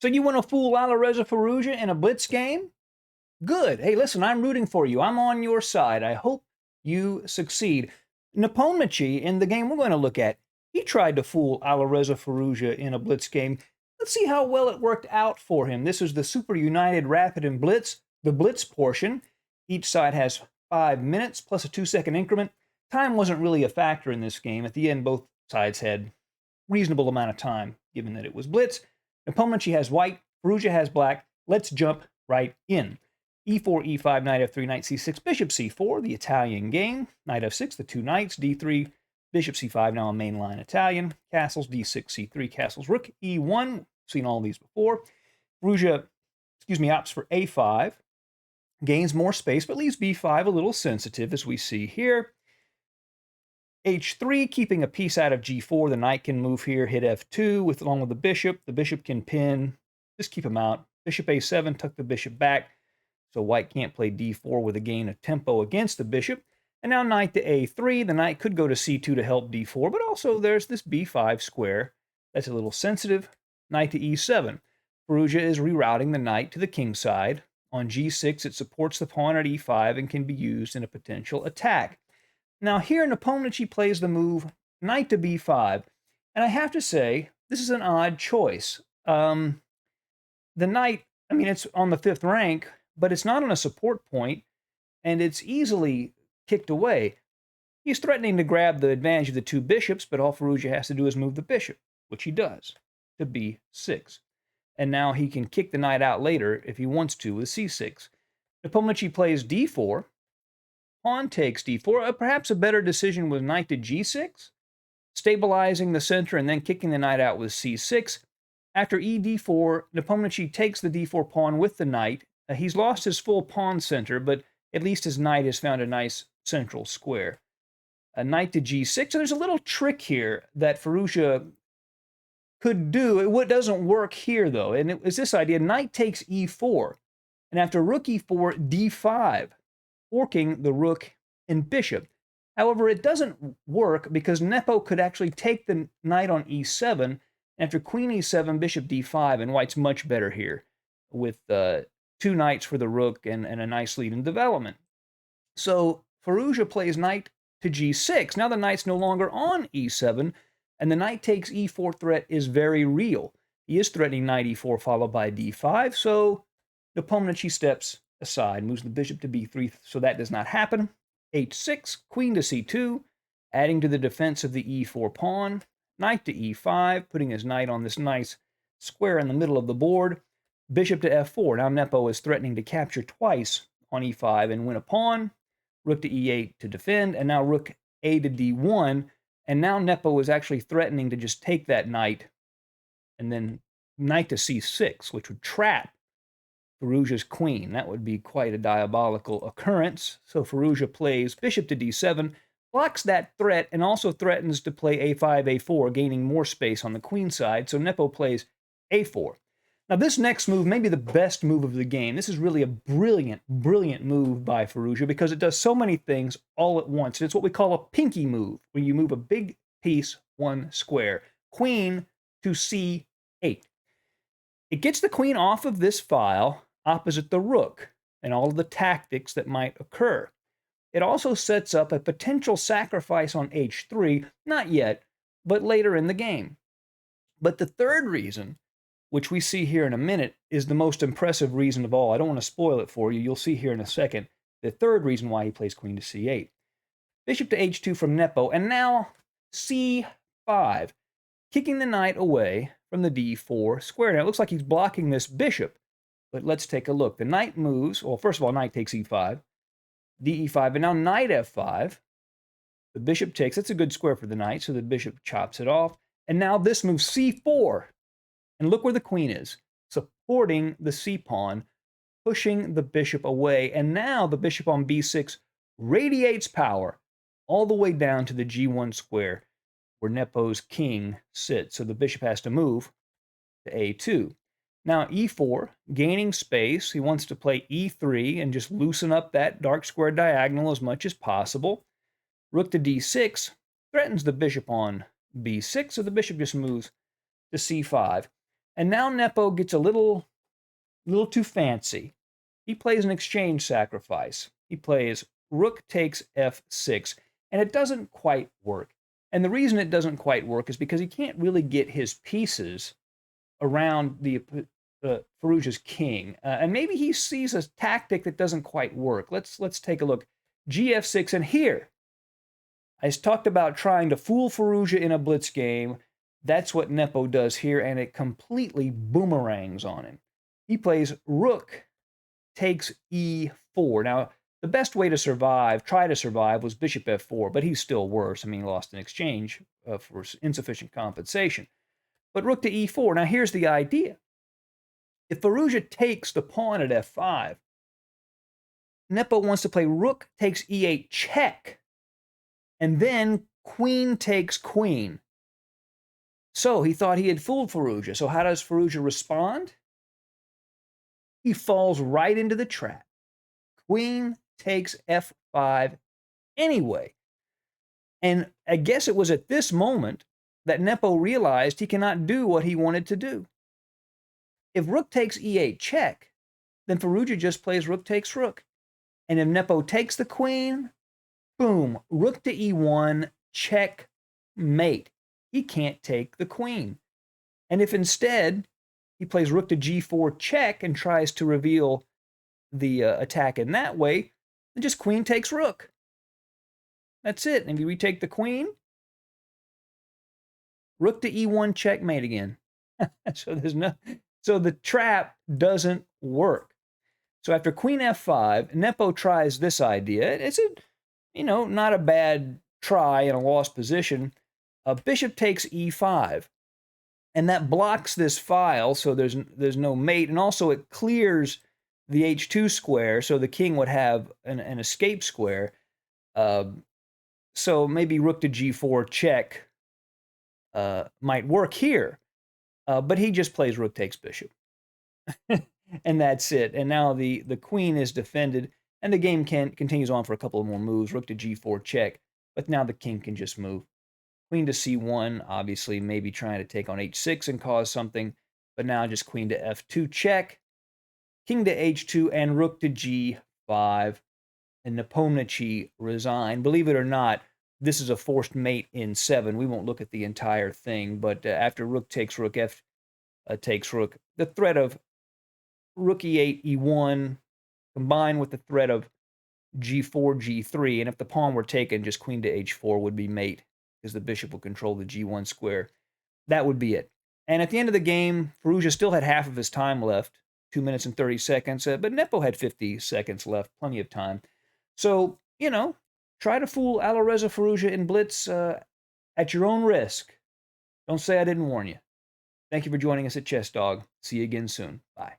So you want to fool Alireza Firouzja in a Blitz game? Good. Hey, listen, I'm rooting for you. I'm on your side. I hope you succeed. Nepomniachtchi, in the game we're going to look at, he tried to fool Alireza Firouzja in a Blitz game. Let's see how well it worked out for him. This is the Super United Rapid and Blitz, the Blitz portion. Each side has 5 minutes plus a 2-second increment. Time wasn't really a factor in this game. At the end, both sides had reasonable amount of time, given that it was Blitz. Nepomniachtchi has white, Firouzja has black. Let's jump right in. E4, E5, Knight F3, Knight C6, Bishop C4, the Italian game. Knight F6, the two knights, D3, Bishop C5, now a mainline Italian. Castles, D6, C3, castles, Rook E1. Seen all these before. Firouzja, opts for A5, gains more space, but leaves B5 a little sensitive, as we see here. H3, keeping a piece out of G4. The knight can move here, hit F2 along with the bishop. The bishop can pin, just keep him out. Bishop A7, tuck the bishop back, so white can't play D4 with a gain of tempo against the bishop. And now knight to A3. The knight could go to C2 to help D4, but also there's this B5 square that's a little sensitive. Knight to E7. Firouzja is rerouting the knight to the king side. On G6, it supports the pawn at E5 and can be used in a potential attack. Now here, Nepomniachtchi plays the move knight to B5, and I have to say, this is an odd choice. The knight, it's on the 5th rank, but it's not on a support point, and it's easily kicked away. He's threatening to grab the advantage of the two bishops, but all Firouzja has to do is move the bishop, which he does, to B6. And now he can kick the knight out later if he wants to with C6. Nepomniachtchi plays D4. Pawn takes D4. Perhaps a better decision was knight to G6, stabilizing the center and then kicking the knight out with C6. After ED4, Nepomniachtchi takes the D4 pawn with the knight. He's lost his full pawn center, but at least his knight has found a nice central square. A knight to G6. So there's a little trick here that Firouzja could do. It doesn't work here, though, and it was this idea. Knight takes E4, and after rook E4, D5, forking the rook and bishop. However, it doesn't work because Nepo could actually take the knight on E7. After queen E7, bishop D5, and white's much better here with two knights for the rook and a nice lead in development. So Firouzja plays knight to G6. Now the knight's no longer on E7, and the knight takes E4 threat is very real. He is threatening knight E4 followed by D5, so Nepomniachtchi steps aside, moves the bishop to B3, so that does not happen. H6, queen to C2, adding to the defense of the E4 pawn. Knight to E5, putting his knight on this nice square in the middle of the board. Bishop to F4. Now Nepo is threatening to capture twice on E5 and win a pawn. Rook to E8 to defend, and now rook A to D1. And now Nepo is actually threatening to just take that knight, and then knight to C6, which would trap Firouzja's queen. That would be quite a diabolical occurrence. So Firouzja plays bishop to D7, blocks that threat, and also threatens to play A5, A4, gaining more space on the queen side. So Nepo plays A4. Now this next move may be the best move of the game. This is really a brilliant, brilliant move by Firouzja because it does so many things all at once. It's what we call a pinky move, when you move a big piece one square. Queen to C8. It gets the queen off of this file opposite the rook and all of the tactics that might occur. It also sets up a potential sacrifice on H3, not yet, but later in the game. But the third reason, which we see here in a minute, is the most impressive reason of all. I don't want to spoil it for you. You'll see here in a second the third reason why he plays queen to C8. Bishop to H2 from Nepo, and now C5, kicking the knight away from the D4 square. Now it looks like he's blocking this bishop, but let's take a look. The knight moves. Well, first of all, knight takes E5, DE5, and now knight F5. The bishop takes. That's a good square for the knight, so the bishop chops it off. And now this moves C4. And look where the queen is, supporting the c-pawn, pushing the bishop away. And now the bishop on B6 radiates power all the way down to the G1 square where Nepo's king sits. So the bishop has to move to A2. Now E4, gaining space. He wants to play E3 and just loosen up that dark square diagonal as much as possible. Rook to D6 threatens the bishop on B6, so the bishop just moves to C5. And now Nepo gets a little too fancy. He plays an exchange sacrifice. He plays rook takes f6, and it doesn't quite work. And the reason it doesn't quite work is because he can't really get his pieces around the Firouzja's king. And maybe he sees a tactic that doesn't quite work. Let's take a look. Gf6, and here, I talked about trying to fool Firouzja in a blitz game. That's what Nepo does here, and it completely boomerangs on him. He plays rook takes e4. Now, the best way to survive, try to survive, was bishop f4, but he's still worse. I mean, he lost an exchange for insufficient compensation. But rook to e4. Now, here's the idea. If Firouzja takes the pawn at f5, Nepo wants to play rook takes e8 check, and then queen takes queen. So he thought he had fooled Firouzja. So how does Firouzja respond? He falls right into the trap. Queen takes f5 anyway. And I guess it was at this moment that Nepo realized he cannot do what he wanted to do. If rook takes e8 check, then Firouzja just plays rook takes rook. And if Nepo takes the queen, boom, rook to e1, checkmate. He can't take the queen. And if instead he plays rook to g4 check and tries to reveal the attack in that way, then just queen takes rook. That's it. And if you retake the queen, rook to e1 checkmate again. So the trap doesn't work. So after queen f5, Nepo tries this idea. It's not a bad try in a lost position. Bishop takes e5, and that blocks this file, so there's no mate, and also it clears the h2 square, so the king would have an escape square. So maybe rook to g4 check might work here, but he just plays rook takes bishop. And that's it. And now the queen is defended, and the game continues on for a couple of more moves. Rook to g4 check, but now the king can just move. Queen to c1, obviously, maybe trying to take on h6 and cause something, but now just queen to f2 check, king to h2, and rook to g5, and Nepomniachtchi resign. Believe it or not, this is a forced mate in 7. We won't look at the entire thing, but after rook takes rook, f takes rook, the threat of rook e8, e1, combined with the threat of g4, g3, and if the pawn were taken, just queen to h4 would be mate, because the bishop will control the g1 square. That would be it. And at the end of the game, Firouzja still had half of his time left, 2 minutes and 30 seconds, but Nepo had 50 seconds left, plenty of time. So, try to fool Alireza Firouzja in Blitz at your own risk. Don't say I didn't warn you. Thank you for joining us at Chess Dog. See you again soon. Bye.